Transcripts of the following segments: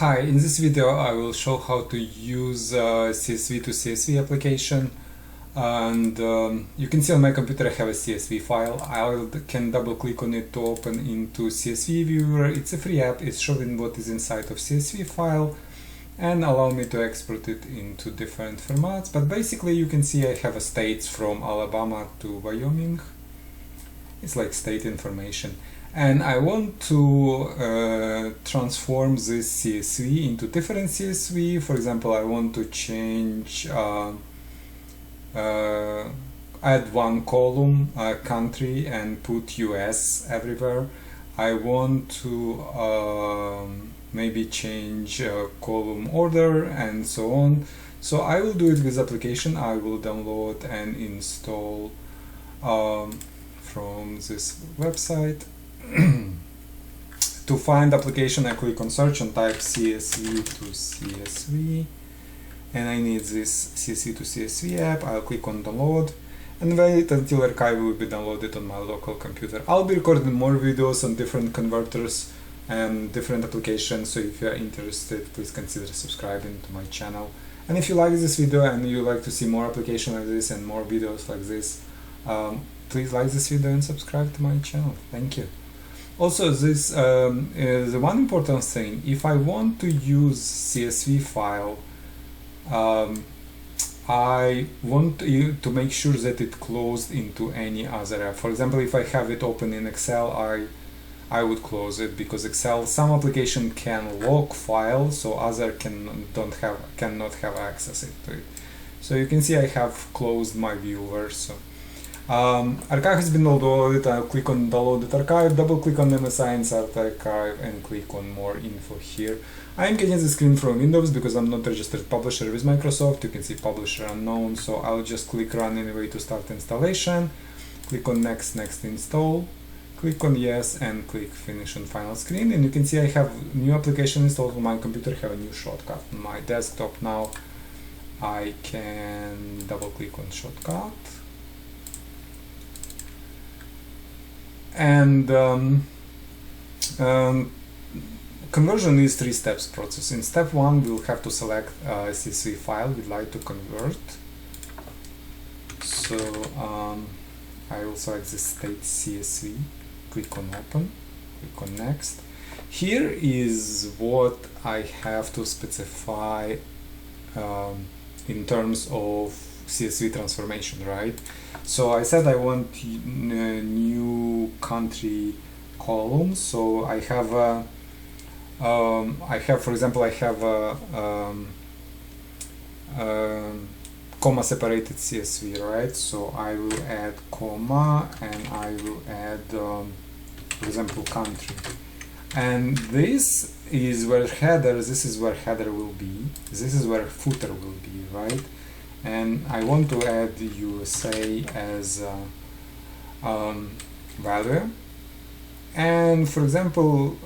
Hi, in this video I will show how to use CSV to CSV application, and you can see on my computer I have a CSV file. I can double click on it to open into CSV viewer. It's a free app, it's showing what is inside of CSV file and allow me to export it into different formats. But basically you can see I have a states from Alabama to Wyoming. It's like state information. And I want to transform this CSV into different CSV. For example, I want to change, add one column, country, and put US everywhere. I want to maybe change column order and so on. So I will do it with application. I will download and install from this website. To find application, I click on search and type CSV to CSV, and I need this CSV to CSV app. I'll click on download and wait until archive will be downloaded on my local computer. I'll be recording more videos on different converters and different applications, so if you are interested, please consider subscribing to my channel. And if you like this video and you like to see more applications like this and more videos like this, please like this video and subscribe to my channel. Thank you. Also, this is one important thing. If I want to use CSV file, I want to make sure that it closed into any other app. For example, if I have it open in Excel, I would close it, because Excel, some application can lock file, so other cannot have access to it. So you can see I have closed my viewer. So archive has been downloaded. I'll click on downloaded archive, double click on MSI insert archive, and click on more info here. I am getting the screen from Windows because I'm not registered publisher with Microsoft. You can see publisher unknown, so I'll just click run anyway to start installation. Click on next install, click on yes, and click finish on final screen, and you can see I have new application installed on my computer, have a new shortcut on my desktop. Now I can double click on shortcut. And conversion is 3 steps process. In step 1, we'll have to select a CSV file we'd like to convert. So I will select the state CSV, click on open, click on next. Here is what I have to specify in terms of CSV transformation, right? So I said I want new country column. So I have for example, I have a comma separated CSV, right? So I will add comma and I will add, for example, country. And this is where header, this is where header will be, this is where footer will be, right? And I want to add USA as value. And for example,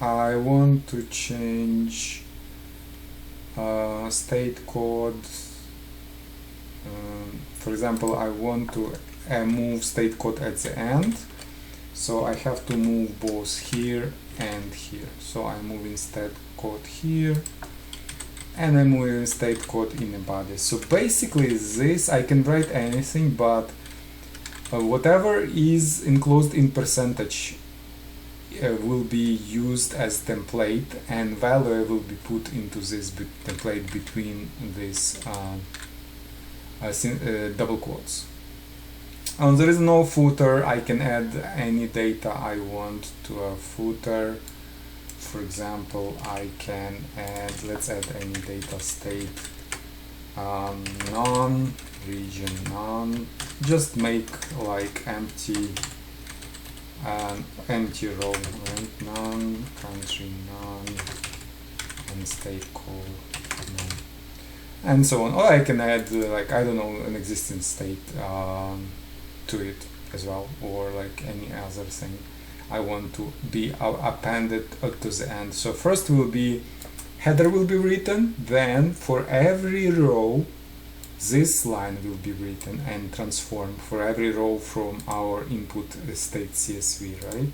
I want to change state code. For example, I want to move state code at the end. So I have to move both here and here. So I'm moving state code here, and I'm moving state code in the body. So basically this, I can write anything, but whatever is enclosed in percentage will be used as template, and value will be put into this template between these double quotes. There is no footer. I can add any data I want to a footer. For example, I can add, let's add any data, state, none, region none, just make like empty row, right? None, country none, and state code none, and so on. Or I can add like, I don't know, an existing state to it as well, or like any other thing I want to be appended to the end. So first will be header will be written, then for every row this line will be written and transformed for every row from our input state CSV, right?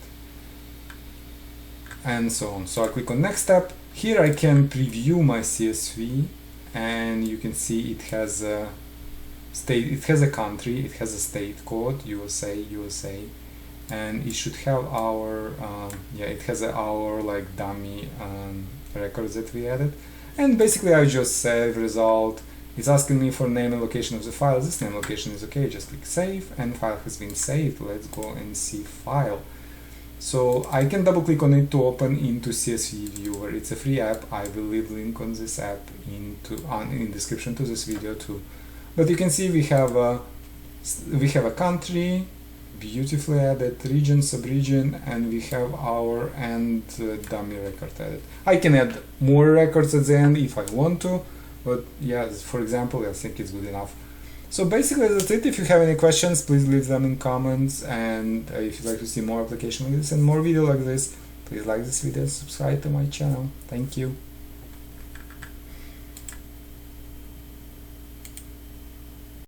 and so on. So I click on next step. Here I can preview my CSV, and you can see it has a state, it has a country, it has a state code, USA, and it should have our it has our like dummy records that we added. And basically I just save result. It's asking me for name and location of the file. This name location is okay, just click save, and file has been saved. Let's go and see file. So I can double click on it to open into CSV viewer. It's a free app. I will leave link on this app in description to this video too. But you can see we have a country, beautifully added, region, subregion, and we have our end dummy record added. I can add more records at the end if I want to, but yeah, for example, I think it's good enough. So basically that's it. If you have any questions, please leave them in comments, and if you'd like to see more application like this and more video like this, please like this video, subscribe to my channel. Thank you.